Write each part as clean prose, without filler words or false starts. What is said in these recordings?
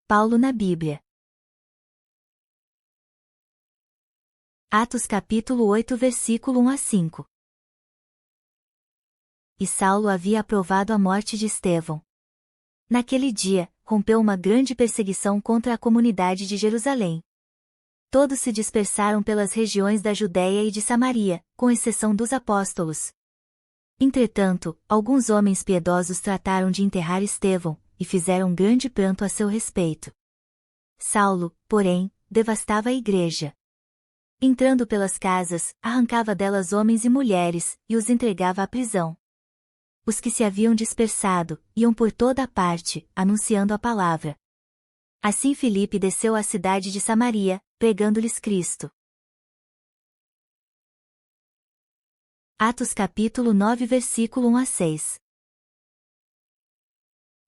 Paulo na Bíblia. Atos capítulo 8 versículo 1 a 5. E Saulo havia aprovado a morte de Estevão. Naquele dia, rompeu uma grande perseguição contra a comunidade de Jerusalém. Todos se dispersaram pelas regiões da Judéia e de Samaria, com exceção dos apóstolos. Entretanto, alguns homens piedosos trataram de enterrar Estevão, e fizeram grande pranto a seu respeito. Saulo, porém, devastava a igreja. Entrando pelas casas, arrancava delas homens e mulheres, e os entregava à prisão. Os que se haviam dispersado, iam por toda a parte, anunciando a palavra. Assim Filipe desceu à cidade de Samaria, pregando-lhes Cristo. Atos capítulo 9 versículo 1 a 6.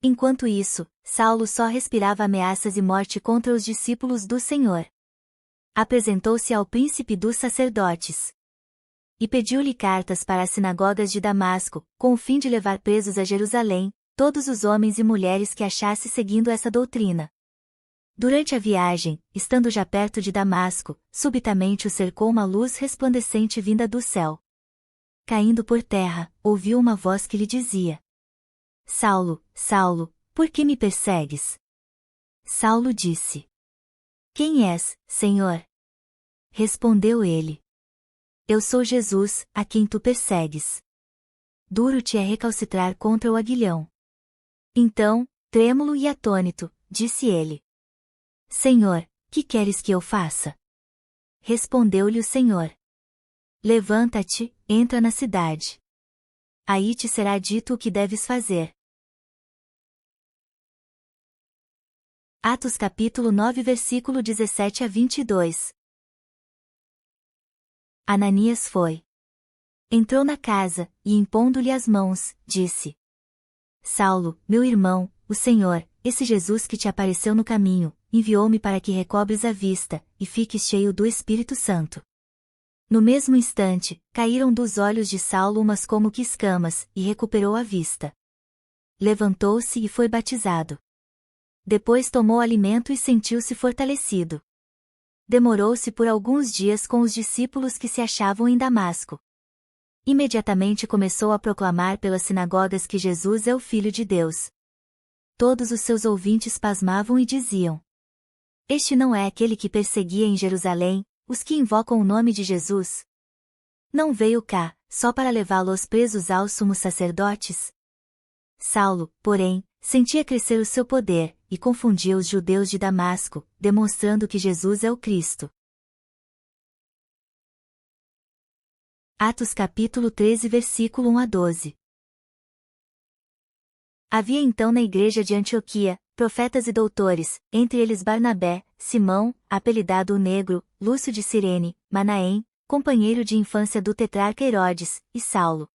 Enquanto isso, Saulo só respirava ameaças e morte contra os discípulos do Senhor. Apresentou-se ao príncipe dos sacerdotes e pediu-lhe cartas para as sinagogas de Damasco, com o fim de levar presos a Jerusalém todos os homens e mulheres que achasse seguindo essa doutrina. Durante a viagem, estando já perto de Damasco, subitamente o cercou uma luz resplandecente vinda do céu. Caindo por terra, ouviu uma voz que lhe dizia: Saulo, Saulo, por que me persegues? Saulo disse: Quem és, Senhor? Respondeu ele: Eu sou Jesus, a quem tu persegues. Duro te é recalcitrar contra o aguilhão. Então, trêmulo e atônito, disse ele: Senhor, que queres que eu faça? Respondeu-lhe o Senhor: Levanta-te, entra na cidade. Aí te será dito o que deves fazer. Atos capítulo 9 versículo 17 a 22. Ananias foi. Entrou na casa, e impondo-lhe as mãos, disse: Saulo, meu irmão, o Senhor, esse Jesus que te apareceu no caminho, enviou-me para que recobres a vista, e fiques cheio do Espírito Santo. No mesmo instante, caíram dos olhos de Saulo umas como que escamas, e recuperou a vista. Levantou-se e foi batizado. Depois tomou alimento e sentiu-se fortalecido. Demorou-se por alguns dias com os discípulos que se achavam em Damasco. Imediatamente começou a proclamar pelas sinagogas que Jesus é o Filho de Deus. Todos os seus ouvintes pasmavam e diziam: Este não é aquele que perseguia em Jerusalém os que invocam o nome de Jesus? Não veio cá, só para levá-los presos aos sumos sacerdotes? Saulo, porém, sentia crescer o seu poder, e confundia os judeus de Damasco, demonstrando que Jesus é o Cristo. Atos capítulo 13 versículo 1 a 12. Havia então na igreja de Antioquia, profetas e doutores, entre eles Barnabé, Simão, apelidado o Negro, Lúcio de Cirene, Manaém, companheiro de infância do tetrarca Herodes, e Saulo.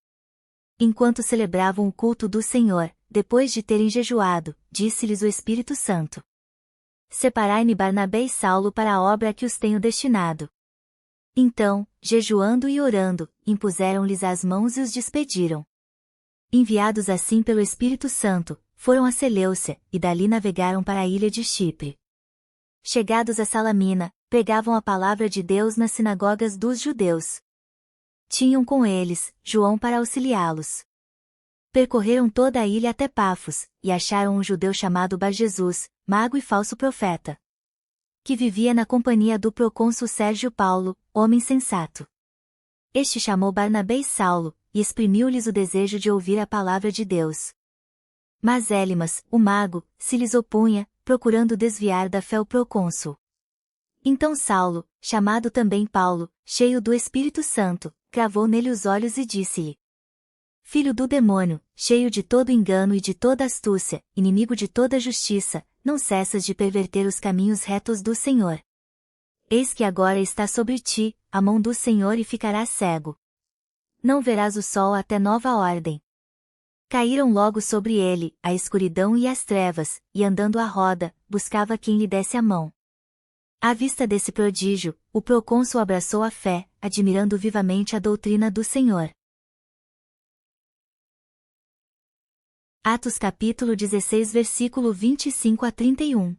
Enquanto celebravam o culto do Senhor, depois de terem jejuado, disse-lhes o Espírito Santo: Separai-me Barnabé e Saulo para a obra a que os tenho destinado. Então, jejuando e orando, impuseram-lhes as mãos e os despediram. Enviados assim pelo Espírito Santo, foram a Seleucia, e dali navegaram para a ilha de Chipre. Chegados a Salamina, pregavam a palavra de Deus nas sinagogas dos judeus. Tinham com eles João para auxiliá-los. Percorreram toda a ilha até Pafos, e acharam um judeu chamado Bar-Jesus, mago e falso profeta, que vivia na companhia do procônsul Sérgio Paulo, homem sensato. Este chamou Barnabé e Saulo, e exprimiu-lhes o desejo de ouvir a palavra de Deus. Mas Elimas, o mago, se lhes opunha, procurando desviar da fé o procônsul. Então Saulo, chamado também Paulo, cheio do Espírito Santo, cravou nele os olhos e disse-lhe: Filho do demônio, cheio de todo engano e de toda astúcia, inimigo de toda justiça, não cessas de perverter os caminhos retos do Senhor. Eis que agora está sobre ti a mão do Senhor e ficarás cego. Não verás o sol até nova ordem. Caíram logo sobre ele a escuridão e as trevas, e andando à roda, buscava quem lhe desse a mão. À vista desse prodígio, o procônsul abraçou a fé, admirando vivamente a doutrina do Senhor. Atos capítulo 16 versículo 25 a 31.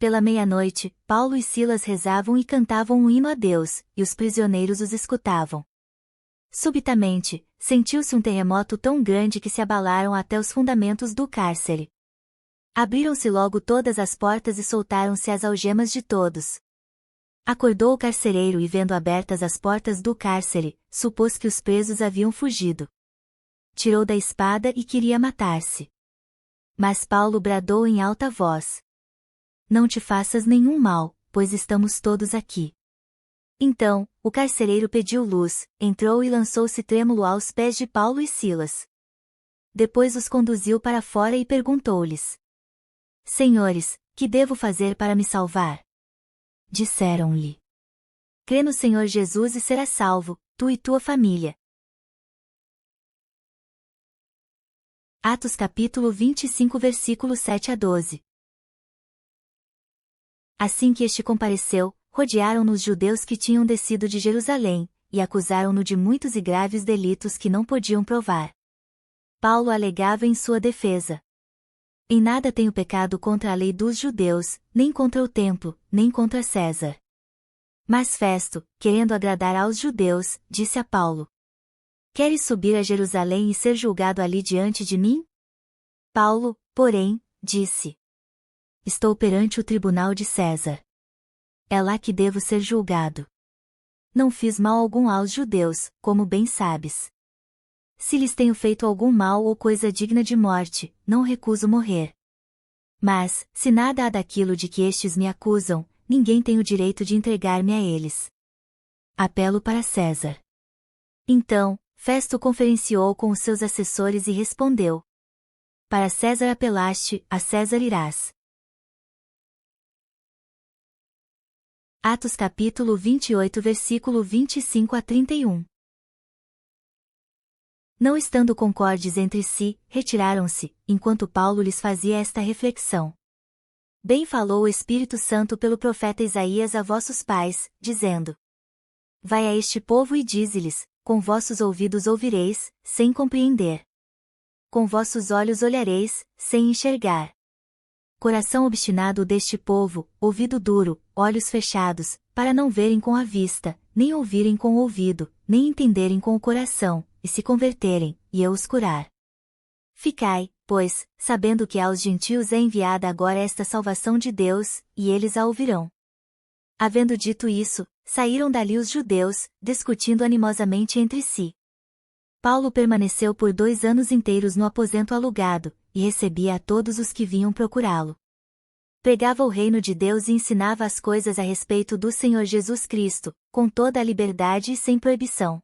Pela meia-noite, Paulo e Silas rezavam e cantavam um hino a Deus, e os prisioneiros os escutavam. Subitamente, sentiu-se um terremoto tão grande que se abalaram até os fundamentos do cárcere. Abriram-se logo todas as portas e soltaram-se as algemas de todos. Acordou o carcereiro e, vendo abertas as portas do cárcere, supôs que os presos haviam fugido. Tirou da espada e queria matar-se. Mas Paulo bradou em alta voz: Não te faças nenhum mal, pois estamos todos aqui. Então, o carcereiro pediu luz, entrou e lançou-se trêmulo aos pés de Paulo e Silas. Depois os conduziu para fora e perguntou-lhes: Senhores, que devo fazer para me salvar? Disseram-lhe: Crê no Senhor Jesus e serás salvo, tu e tua família. Atos capítulo 25 versículos 7 a 12. Assim que este compareceu, rodearam-no os judeus que tinham descido de Jerusalém, e acusaram-no de muitos e graves delitos que não podiam provar. Paulo alegava em sua defesa: Em nada tenho pecado contra a lei dos judeus, nem contra o templo, nem contra César. Mas Festo, querendo agradar aos judeus, disse a Paulo: Queres subir a Jerusalém e ser julgado ali diante de mim? Paulo, porém, disse: Estou perante o tribunal de César. É lá que devo ser julgado. Não fiz mal algum aos judeus, como bem sabes. Se lhes tenho feito algum mal ou coisa digna de morte, não recuso morrer. Mas, se nada há daquilo de que estes me acusam, ninguém tem o direito de entregar-me a eles. Apelo para César. Então, Festo conferenciou com os seus assessores e respondeu: Para César apelaste, a César irás. Atos capítulo 28 versículo 25 a 31. Não estando concordes entre si, retiraram-se, enquanto Paulo lhes fazia esta reflexão. Bem falou o Espírito Santo pelo profeta Isaías a vossos pais, dizendo: Vai a este povo e dize-lhes: Com vossos ouvidos ouvireis, sem compreender. Com vossos olhos olhareis, sem enxergar. Coração obstinado deste povo, ouvido duro, olhos fechados, para não verem com a vista, nem ouvirem com o ouvido, nem entenderem com o coração, e se converterem, e eu os curar. Ficai, pois, sabendo que aos gentios é enviada agora esta salvação de Deus, e eles a ouvirão. Havendo dito isso, saíram dali os judeus, discutindo animosamente entre si. Paulo permaneceu por 2 anos inteiros no aposento alugado, e recebia a todos os que vinham procurá-lo. Pregava o reino de Deus e ensinava as coisas a respeito do Senhor Jesus Cristo, com toda a liberdade e sem proibição.